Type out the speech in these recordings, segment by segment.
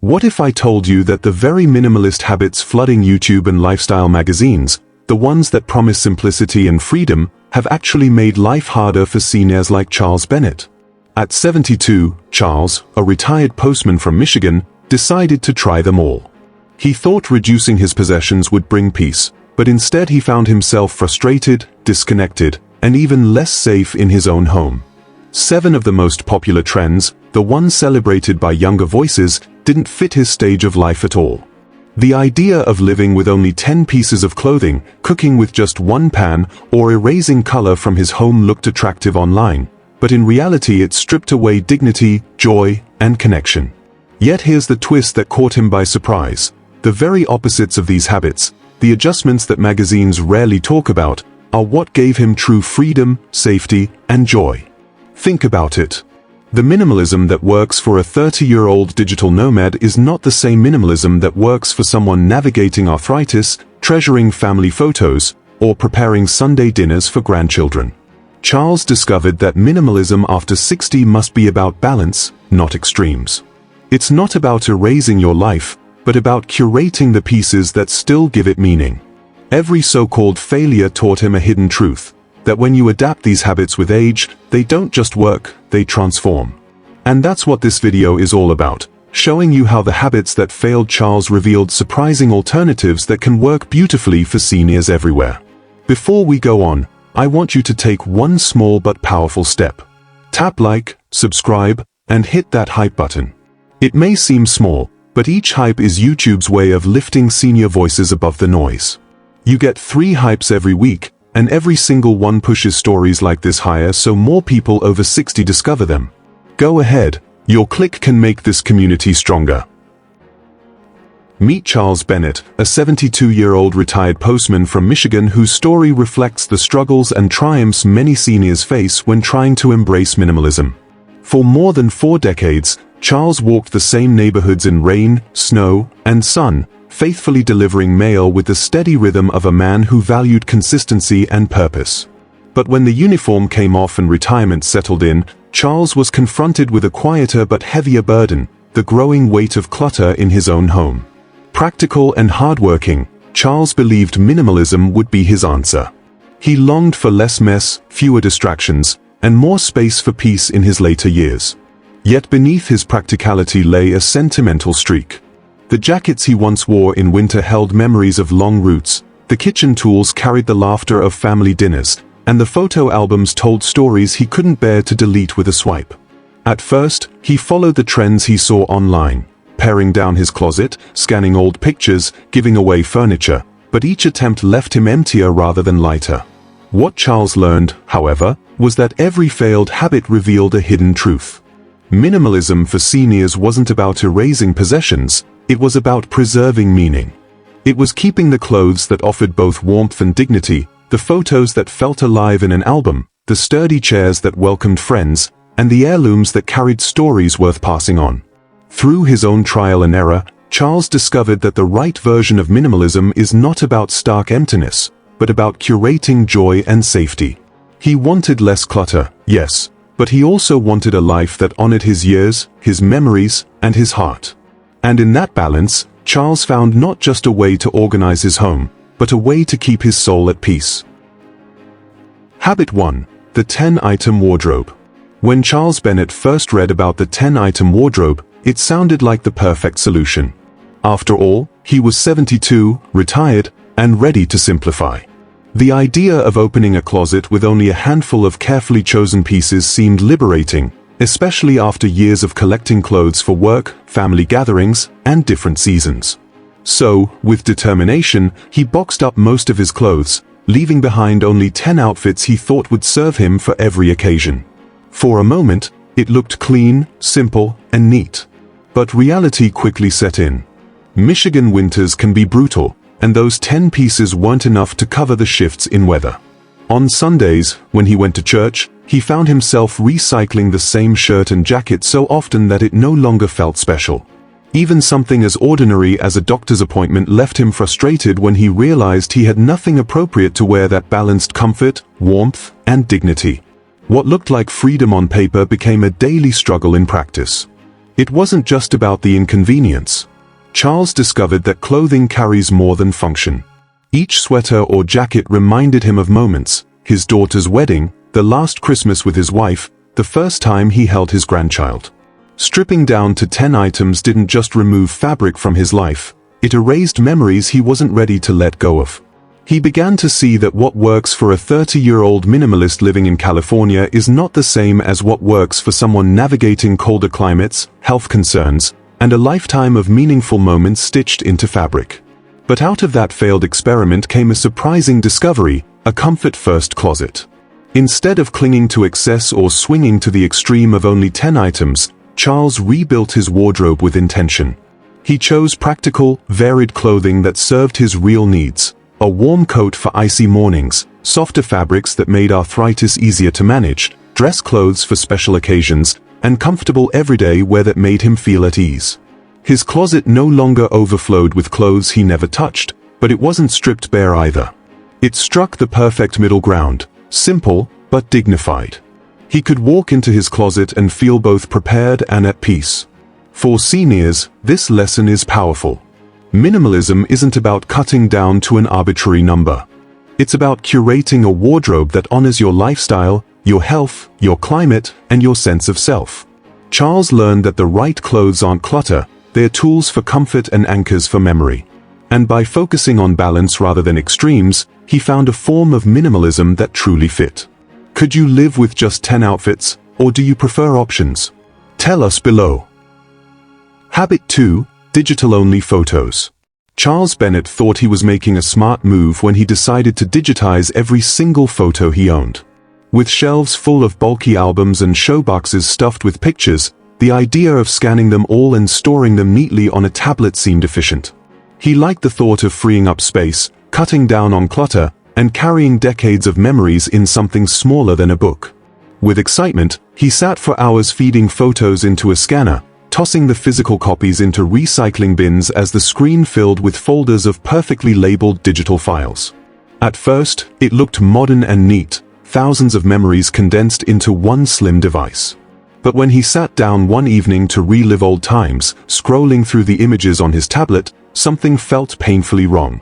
What if I told you that the very minimalist habits flooding YouTube and lifestyle magazines, the ones that promise simplicity and freedom, have actually made life harder for seniors like Charles Bennett? At 72, Charles, a retired postman from Michigan, decided to try them all. He thought reducing his possessions would bring peace, but instead he found himself frustrated, disconnected, and even less safe in his own home. 7 of the most popular trends, the ones celebrated by younger voices, didn't fit his stage of life at all. The idea of living with only 10 pieces of clothing, cooking with just one pan, or erasing color from his home looked attractive online, but in reality it stripped away dignity, joy, and connection. Yet here's the twist that caught him by surprise. The very opposites of these habits, the adjustments that magazines rarely talk about, are what gave him true freedom, safety, and joy. Think about it. The minimalism that works for a 30-year-old digital nomad is not the same minimalism that works for someone navigating arthritis, treasuring family photos, or preparing Sunday dinners for grandchildren. Charles discovered that minimalism after 60 must be about balance, not extremes. It's not about erasing your life, but about curating the pieces that still give it meaning. Every so-called failure taught him a hidden truth, that when you adapt these habits with age, they don't just work, they transform. And that's what this video is all about, showing you how the habits that failed Charles revealed surprising alternatives that can work beautifully for seniors everywhere. Before we go on, I want you to take one small but powerful step. Tap like, subscribe, and hit that hype button. It may seem small, but each hype is YouTube's way of lifting senior voices above the noise. You get 3 hypes every week, and every single one pushes stories like this higher so more people over 60 discover them. Go ahead, your click can make this community stronger. Meet Charles Bennett, a 72-year-old retired postman from Michigan whose story reflects the struggles and triumphs many seniors face when trying to embrace minimalism. For more than 4 decades, Charles walked the same neighborhoods in rain, snow, and sun, faithfully delivering mail with the steady rhythm of a man who valued consistency and purpose. But when the uniform came off and retirement settled in, Charles was confronted with a quieter but heavier burden, the growing weight of clutter in his own home. Practical and hardworking, Charles believed minimalism would be his answer. He longed for less mess, fewer distractions, and more space for peace in his later years. Yet beneath his practicality lay a sentimental streak. The jackets he once wore in winter held memories of long routes, the kitchen tools carried the laughter of family dinners, and the photo albums told stories he couldn't bear to delete with a swipe. At first, he followed the trends he saw online, paring down his closet, scanning old pictures, giving away furniture, but each attempt left him emptier rather than lighter. What Charles learned, however, was that every failed habit revealed a hidden truth. Minimalism for seniors wasn't about erasing possessions, it was about preserving meaning. It was keeping the clothes that offered both warmth and dignity, the photos that felt alive in an album, the sturdy chairs that welcomed friends, and the heirlooms that carried stories worth passing on. Through his own trial and error, Charles discovered that the right version of minimalism is not about stark emptiness, but about curating joy and safety. He wanted less clutter, yes, but he also wanted a life that honored his years, his memories, and his heart. And in that balance, Charles found not just a way to organize his home, but a way to keep his soul at peace. Habit 1. The 10-item wardrobe. When Charles Bennett first read about the 10-item wardrobe, it sounded like the perfect solution. After all, he was 72, retired, and ready to simplify. The idea of opening a closet with only a handful of carefully chosen pieces seemed liberating, especially after years of collecting clothes for work, family gatherings, and different seasons. So, with determination, he boxed up most of his clothes, leaving behind only 10 outfits he thought would serve him for every occasion. For a moment, it looked clean, simple, and neat. But reality quickly set in. Michigan winters can be brutal, and those 10 pieces weren't enough to cover the shifts in weather. On Sundays, when he went to church, he found himself recycling the same shirt and jacket so often that it no longer felt special. Even something as ordinary as a doctor's appointment left him frustrated when he realized he had nothing appropriate to wear that balanced comfort, warmth, and dignity. What looked like freedom on paper became a daily struggle in practice. It wasn't just about the inconvenience. Charles discovered that clothing carries more than function. Each sweater or jacket reminded him of moments: his daughter's wedding, the last Christmas with his wife, the first time he held his grandchild. Stripping down to 10 items didn't just remove fabric from his life, it erased memories he wasn't ready to let go of. He began to see that what works for a 30-year-old minimalist living in California is not the same as what works for someone navigating colder climates, health concerns, and a lifetime of meaningful moments stitched into fabric. But out of that failed experiment came a surprising discovery: a comfort-first closet. Instead of clinging to excess or swinging to the extreme of only 10 items, Charles rebuilt his wardrobe with intention. He chose practical, varied clothing that served his real needs: a warm coat for icy mornings, softer fabrics that made arthritis easier to manage, dress clothes for special occasions, and comfortable everyday wear that made him feel at ease. His closet no longer overflowed with clothes he never touched, but it wasn't stripped bare either. It struck the perfect middle ground: simple, but dignified. He could walk into his closet and feel both prepared and at peace. For seniors, this lesson is powerful. Minimalism isn't about cutting down to an arbitrary number. It's about curating a wardrobe that honors your lifestyle, your health, your climate, and your sense of self. Charles learned that the right clothes aren't clutter, they're tools for comfort and anchors for memory. And by focusing on balance rather than extremes, he found a form of minimalism that truly fit. Could you live with just 10 outfits, or do you prefer options? Tell us below. Habit 2: Digital-only photos. Charles Bennett thought he was making a smart move when he decided to digitize every single photo he owned. With shelves full of bulky albums and showboxes stuffed with pictures, the idea of scanning them all and storing them neatly on a tablet seemed efficient. He liked the thought of freeing up space, cutting down on clutter, and carrying decades of memories in something smaller than a book. With excitement, he sat for hours feeding photos into a scanner, tossing the physical copies into recycling bins as the screen filled with folders of perfectly labeled digital files. At first, it looked modern and neat, thousands of memories condensed into one slim device. But when he sat down one evening to relive old times, scrolling through the images on his tablet, something felt painfully wrong.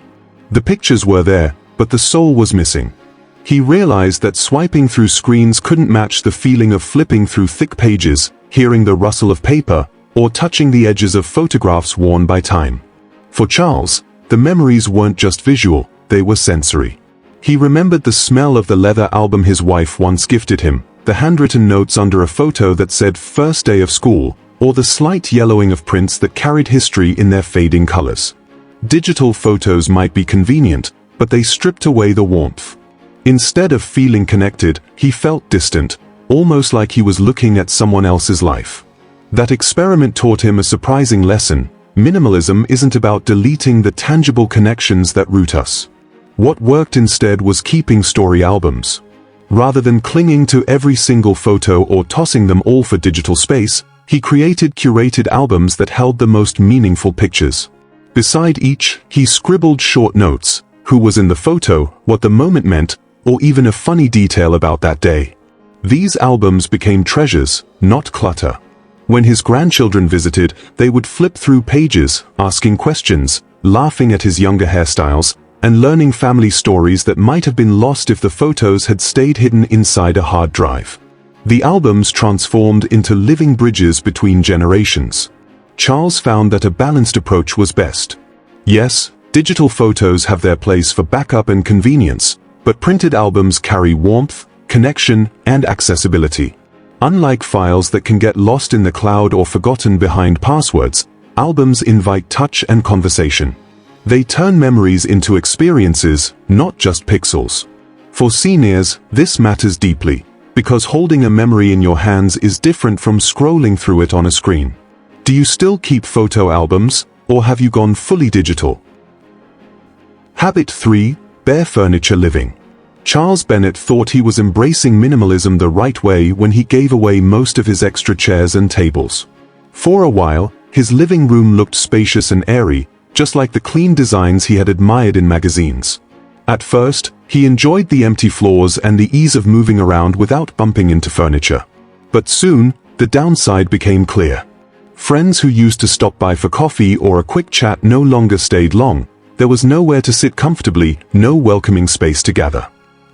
The pictures were there, but the soul was missing. He realized that swiping through screens couldn't match the feeling of flipping through thick pages, hearing the rustle of paper, or touching the edges of photographs worn by time. For Charles, the memories weren't just visual, they were sensory. He remembered the smell of the leather album his wife once gifted him, the handwritten notes under a photo that said "first day of school," or the slight yellowing of prints that carried history in their fading colors. Digital photos might be convenient, but they stripped away the warmth. Instead of feeling connected, he felt distant, almost like he was looking at someone else's life. That experiment taught him a surprising lesson: minimalism isn't about deleting the tangible connections that root us. What worked instead was keeping story albums. Rather than clinging to every single photo or tossing them all for digital space, he created curated albums that held the most meaningful pictures. Beside each, he scribbled short notes: who was in the photo, what the moment meant, or even a funny detail about that day. These albums became treasures, not clutter. When his grandchildren visited, they would flip through pages, asking questions, laughing at his younger hairstyles, and learning family stories that might have been lost if the photos had stayed hidden inside a hard drive. The albums transformed into living bridges between generations. Charles found that a balanced approach was best. Yes, digital photos have their place for backup and convenience, but printed albums carry warmth, connection, and accessibility. Unlike files that can get lost in the cloud or forgotten behind passwords, albums invite touch and conversation. They turn memories into experiences, not just pixels. For seniors, this matters deeply, because holding a memory in your hands is different from scrolling through it on a screen. Do you still keep photo albums, or have you gone fully digital? Habit 3: Bare furniture living. Charles Bennett thought he was embracing minimalism the right way when he gave away most of his extra chairs and tables. For a while, his living room looked spacious and airy, just like the clean designs he had admired in magazines. At first, he enjoyed the empty floors and the ease of moving around without bumping into furniture. But soon, the downside became clear. Friends who used to stop by for coffee or a quick chat no longer stayed long. There was nowhere to sit comfortably, no welcoming space to gather.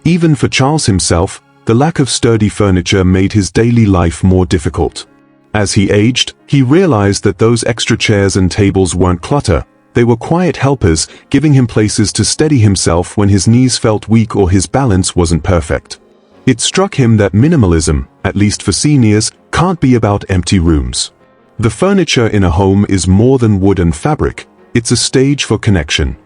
Even for Charles himself, the lack of sturdy furniture made his daily life more difficult. As he aged, he realized that those extra chairs and tables weren't clutter. They were quiet helpers, giving him places to steady himself when his knees felt weak or his balance wasn't perfect. It struck him that minimalism, at least for seniors, can't be about empty rooms. The furniture in a home is more than wood and fabric. It's a stage for connection.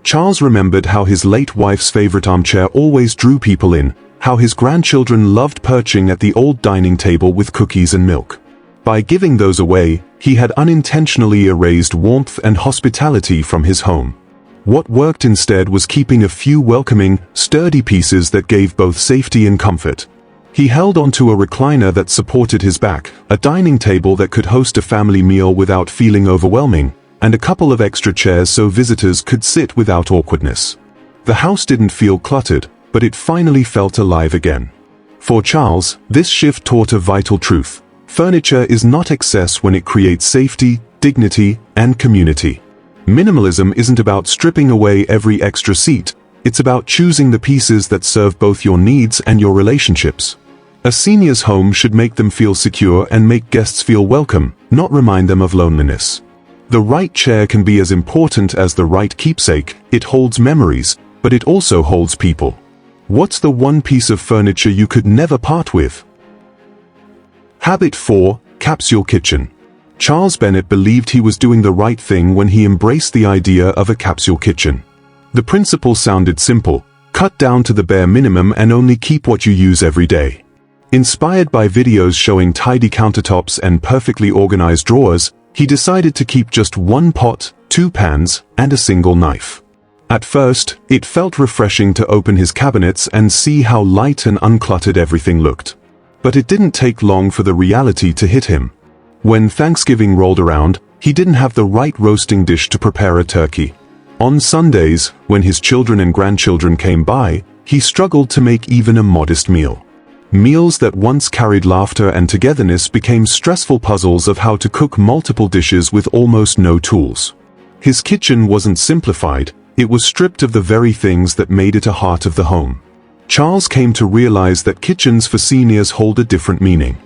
Charles remembered how his late wife's favorite armchair always drew people in, how his grandchildren loved perching at the old dining table with cookies and milk. By giving those away, he had unintentionally erased warmth and hospitality from his home. What worked instead was keeping a few welcoming, sturdy pieces that gave both safety and comfort. He held onto a recliner that supported his back, a dining table that could host a family meal without feeling overwhelming, and a couple of extra chairs so visitors could sit without awkwardness. The house didn't feel cluttered, but it finally felt alive again. For Charles, this shift taught a vital truth. Furniture is not excess when it creates safety, dignity, and community. Minimalism isn't about stripping away every extra seat, it's about choosing the pieces that serve both your needs and your relationships. A senior's home should make them feel secure and make guests feel welcome, not remind them of loneliness. The right chair can be as important as the right keepsake. It holds memories, but it also holds people. What's the one piece of furniture you could never part with? Habit 4. Capsule kitchen. Charles Bennett believed he was doing the right thing when he embraced the idea of a capsule kitchen. The principle sounded simple: cut down to the bare minimum and only keep what you use every day. Inspired by videos showing tidy countertops and perfectly organized drawers, he decided to keep just one pot, 2 pans, and a single knife. At first, it felt refreshing to open his cabinets and see how light and uncluttered everything looked. But it didn't take long for the reality to hit him. When Thanksgiving rolled around, he didn't have the right roasting dish to prepare a turkey. On Sundays, when his children and grandchildren came by, he struggled to make even a modest meal. Meals that once carried laughter and togetherness became stressful puzzles of how to cook multiple dishes with almost no tools. His kitchen wasn't simplified, it was stripped of the very things that made it a heart of the home. Charles came to realize that kitchens for seniors hold a different meaning.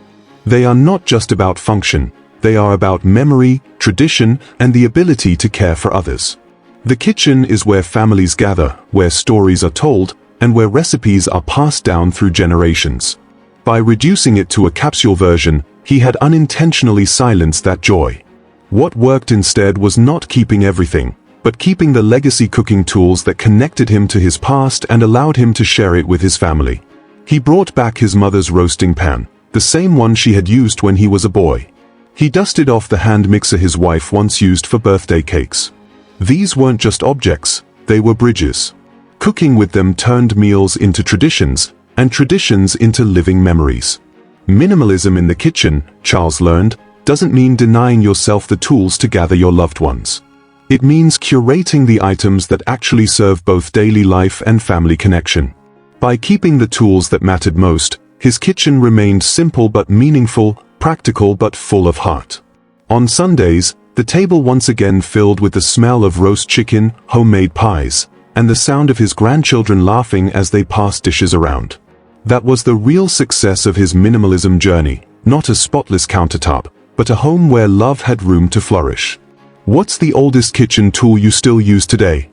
They are not just about function, they are about memory, tradition, and the ability to care for others. The kitchen is where families gather, where stories are told, and where recipes are passed down through generations. By reducing it to a capsule version, he had unintentionally silenced that joy. What worked instead was not keeping everything, but keeping the legacy cooking tools that connected him to his past and allowed him to share it with his family. He brought back his mother's roasting pan, the same one she had used when he was a boy. He dusted off the hand mixer his wife once used for birthday cakes. These weren't just objects, they were bridges. Cooking with them turned meals into traditions, and traditions into living memories. Minimalism in the kitchen, Charles learned, doesn't mean denying yourself the tools to gather your loved ones. It means curating the items that actually serve both daily life and family connection. By keeping the tools that mattered most, his kitchen remained simple but meaningful, practical but full of heart. On Sundays, the table once again filled with the smell of roast chicken, homemade pies, and the sound of his grandchildren laughing as they passed dishes around. That was the real success of his minimalism journey, not a spotless countertop, but a home where love had room to flourish. What's the oldest kitchen tool you still use today?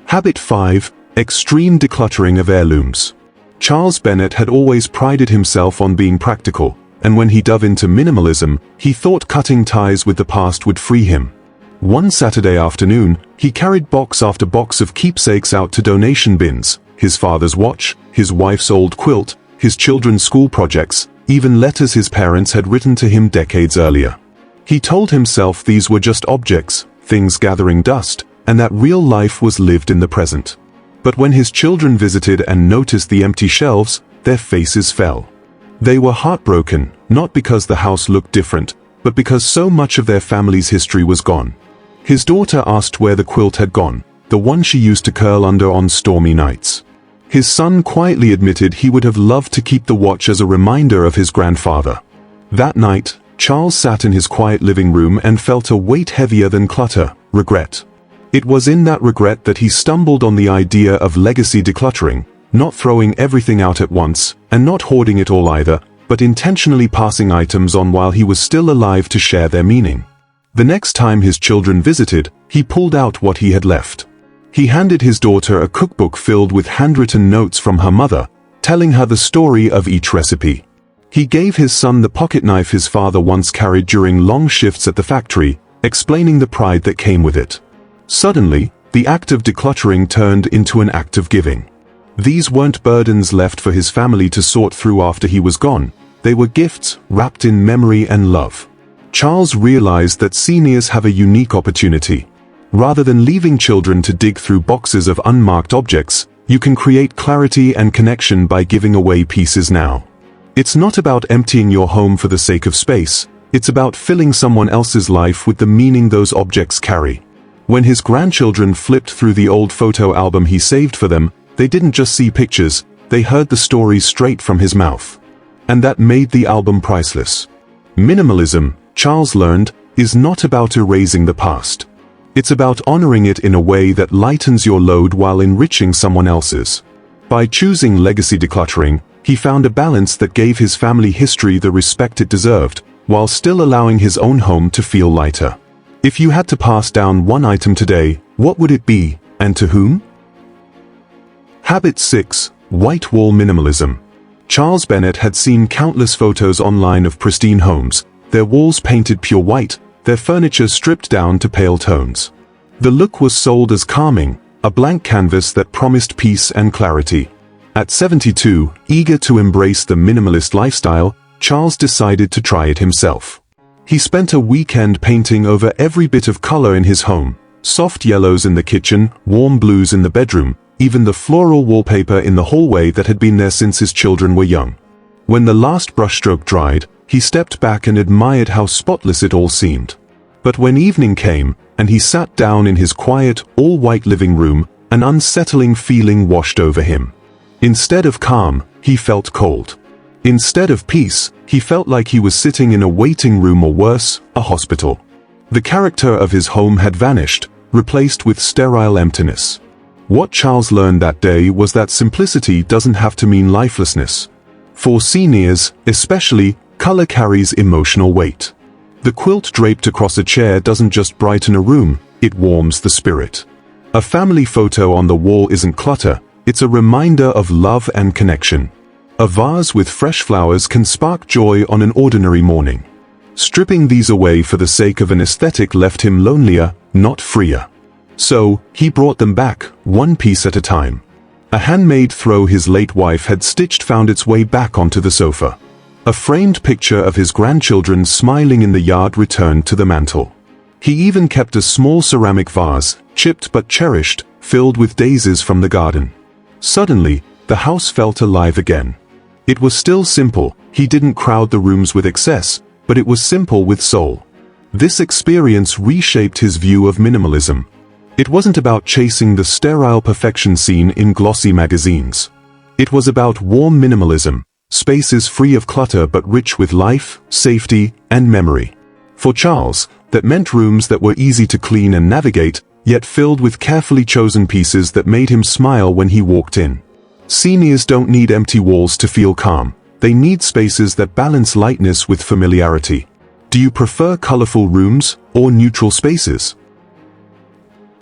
Habit 5. Extreme decluttering of heirlooms. Charles Bennett had always prided himself on being practical, and when he dove into minimalism, he thought cutting ties with the past would free him. One Saturday afternoon, he carried box after box of keepsakes out to donation bins: his father's watch, his wife's old quilt, his children's school projects, even letters his parents had written to him decades earlier. He told himself these were just objects, things gathering dust, and that real life was lived in the present. But when his children visited and noticed the empty shelves, their faces fell. They were heartbroken, not because the house looked different, but because so much of their family's history was gone. His daughter asked where the quilt had gone, the one she used to curl under on stormy nights. His son quietly admitted he would have loved to keep the watch as a reminder of his grandfather. That night, Charles sat in his quiet living room and felt a weight heavier than clutter: regret. It was in that regret that he stumbled on the idea of legacy decluttering, not throwing everything out at once, and not hoarding it all either, but intentionally passing items on while he was still alive to share their meaning. The next time his children visited, he pulled out what he had left. He handed his daughter a cookbook filled with handwritten notes from her mother, telling her the story of each recipe. He gave his son the pocket knife his father once carried during long shifts at the factory, explaining the pride that came with it. Suddenly, the act of decluttering turned into an act of giving. These weren't burdens left for his family to sort through after he was gone. They were gifts wrapped in memory and love. Charles realized that seniors have a unique opportunity. Rather than leaving children to dig through boxes of unmarked objects, you can create clarity and connection by giving away pieces now. It's not about emptying your home for the sake of space. It's about filling someone else's life with the meaning those objects carry. When his grandchildren flipped through the old photo album he saved for them, they didn't just see pictures, they heard the stories straight from his mouth. And that made the album priceless. Minimalism, Charles learned, is not about erasing the past. It's about honoring it in a way that lightens your load while enriching someone else's. By choosing legacy decluttering, he found a balance that gave his family history the respect it deserved, while still allowing his own home to feel lighter. If you had to pass down one item today, what would it be, and to whom? Habit 6. White Wall Minimalism. Charles Bennett had seen countless photos online of pristine homes, their walls painted pure white, their furniture stripped down to pale tones. The look was sold as calming, a blank canvas that promised peace and clarity. At 72, eager to embrace the minimalist lifestyle, Charles decided to try it himself. He spent a weekend painting over every bit of color in his home: soft yellows in the kitchen, warm blues in the bedroom, even the floral wallpaper in the hallway that had been there since his children were young. When the last brushstroke dried, he stepped back and admired how spotless it all seemed. But when evening came, and he sat down in his quiet, all-white living room, an unsettling feeling washed over him. Instead of calm, he felt cold. Instead of peace, he felt like he was sitting in a waiting room, or worse, a hospital. The character of his home had vanished, replaced with sterile emptiness. What Charles learned that day was that simplicity doesn't have to mean lifelessness. For seniors, especially, color carries emotional weight. The quilt draped across a chair doesn't just brighten a room, it warms the spirit. A family photo on the wall isn't clutter, it's a reminder of love and connection. A vase with fresh flowers can spark joy on an ordinary morning. Stripping these away for the sake of an aesthetic left him lonelier, not freer. So, he brought them back, one piece at a time. A handmade throw his late wife had stitched found its way back onto the sofa. A framed picture of his grandchildren smiling in the yard returned to the mantel. He even kept a small ceramic vase, chipped but cherished, filled with daisies from the garden. Suddenly, the house felt alive again. It was still simple, he didn't crowd the rooms with excess, but it was simple with soul. This experience reshaped his view of minimalism. It wasn't about chasing the sterile perfection seen in glossy magazines. It was about warm minimalism, spaces free of clutter but rich with life, safety, and memory. For Charles, that meant rooms that were easy to clean and navigate, yet filled with carefully chosen pieces that made him smile when he walked in. Seniors don't need empty walls to feel calm. They need spaces that balance lightness with familiarity. Do you prefer colorful rooms or neutral spaces?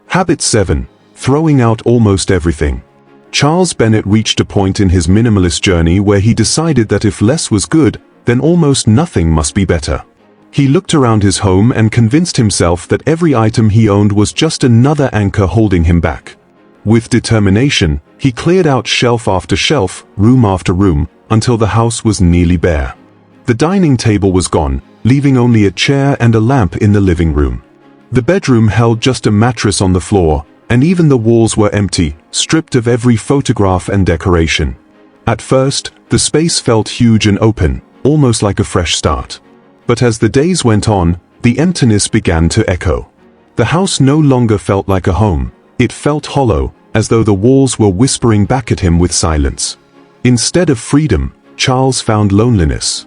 Habit 7. Throwing out almost everything. Charles Bennett reached a point in his minimalist journey where he decided that if less was good, then almost nothing must be better. He looked around his home and convinced himself that every item he owned was just another anchor holding him back. With determination, he cleared out shelf after shelf, room after room, until the house was nearly bare. The dining table was gone, leaving only a chair and a lamp in the living room. The bedroom held just a mattress on the floor, and even the walls were empty, stripped of every photograph and decoration. At first, the space felt huge and open, almost like a fresh start. But as the days went on, the emptiness began to echo. The house no longer felt like a home. It felt hollow, as though the walls were whispering back at him with silence. Instead of freedom, Charles found loneliness.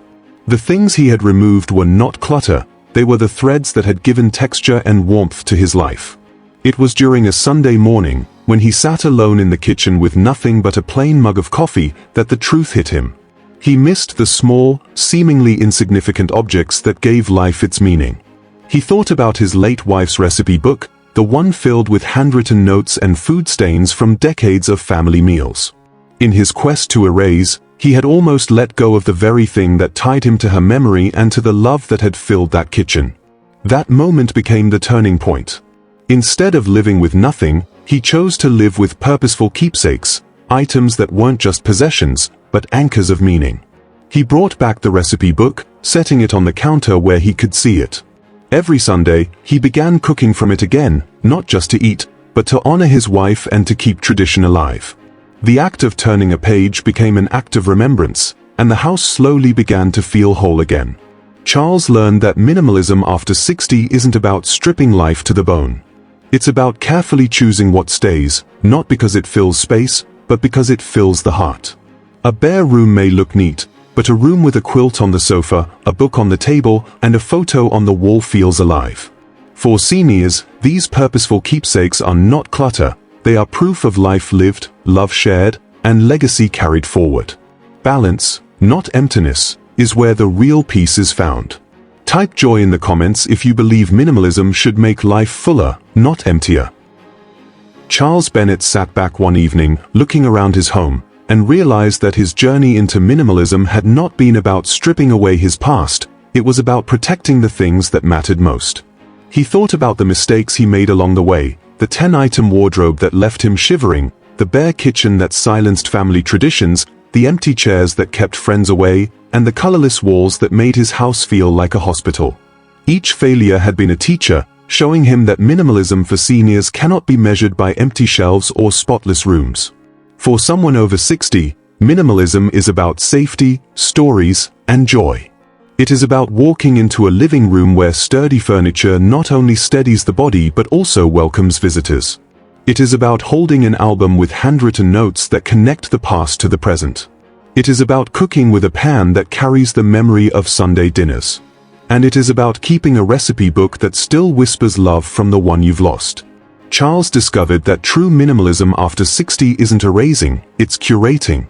The things he had removed were not clutter, they were the threads that had given texture and warmth to his life. It was during a Sunday morning, when he sat alone in the kitchen with nothing but a plain mug of coffee, that the truth hit him. He missed the small, seemingly insignificant objects that gave life its meaning. He thought about his late wife's recipe book, the one filled with handwritten notes and food stains from decades of family meals. In his quest to erase, he had almost let go of the very thing that tied him to her memory and to the love that had filled that kitchen. That moment became the turning point. Instead of living with nothing, he chose to live with purposeful keepsakes, items that weren't just possessions, but anchors of meaning. He brought back the recipe book, setting it on the counter where he could see it. Every Sunday, he began cooking from it again, not just to eat, but to honor his wife and to keep tradition alive. The act of turning a page became an act of remembrance, and the house slowly began to feel whole again. Charles learned that minimalism after 60 isn't about stripping life to the bone. It's about carefully choosing what stays, not because it fills space, but because it fills the heart. A bare room may look neat, but a room with a quilt on the sofa, a book on the table, and a photo on the wall feels alive. For seniors, these purposeful keepsakes are not clutter, they are proof of life lived, love shared, and legacy carried forward. Balance, not emptiness, is where the real peace is found. Type joy in the comments if you believe minimalism should make life fuller, not emptier. Charles Bennett sat back one evening, looking around his home, and realized that his journey into minimalism had not been about stripping away his past, it was about protecting the things that mattered most. He thought about the mistakes he made along the way, the 10-item wardrobe that left him shivering, the bare kitchen that silenced family traditions, the empty chairs that kept friends away, and the colorless walls that made his house feel like a hospital. Each failure had been a teacher, showing him that minimalism for seniors cannot be measured by empty shelves or spotless rooms. For someone over 60, minimalism is about safety, stories, and joy. It is about walking into a living room where sturdy furniture not only steadies the body but also welcomes visitors. It is about holding an album with handwritten notes that connect the past to the present. It is about cooking with a pan that carries the memory of Sunday dinners. And it is about keeping a recipe book that still whispers love from the one you've lost. Charles discovered that true minimalism after 60 isn't erasing, it's curating.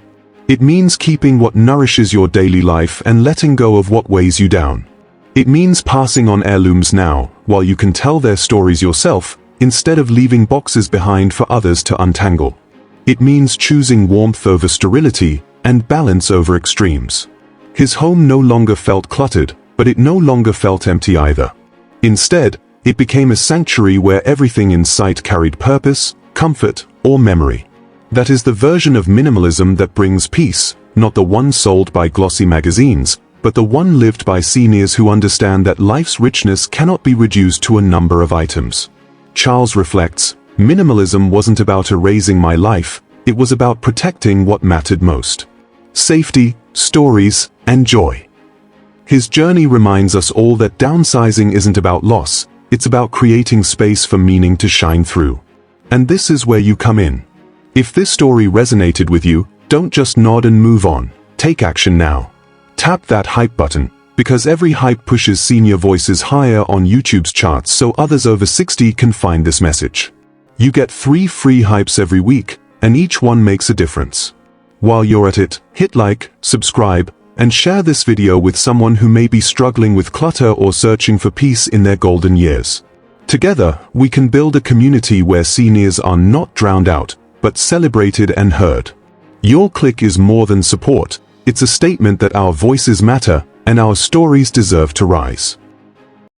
It means keeping what nourishes your daily life and letting go of what weighs you down. It means passing on heirlooms now, while you can tell their stories yourself, instead of leaving boxes behind for others to untangle. It means choosing warmth over sterility, and balance over extremes. His home no longer felt cluttered, but it no longer felt empty either. Instead, it became a sanctuary where everything in sight carried purpose, comfort, or memory. That is the version of minimalism that brings peace, not the one sold by glossy magazines, but the one lived by seniors who understand that life's richness cannot be reduced to a number of items. Charles reflects, minimalism wasn't about erasing my life, it was about protecting what mattered most. Safety, stories, and joy. His journey reminds us all that downsizing isn't about loss, it's about creating space for meaning to shine through. And this is where you come in. If this story resonated with you, don't just nod and move on, take action now. Tap that hype button, because every hype pushes senior voices higher on YouTube's charts so others over 60 can find this message. You get 3 free hypes every week, and each one makes a difference. While you're at it, hit like, subscribe, and share this video with someone who may be struggling with clutter or searching for peace in their golden years. Together, we can build a community where seniors are not drowned out, but celebrated and heard. Your click is more than support, it's a statement that our voices matter, and our stories deserve to rise.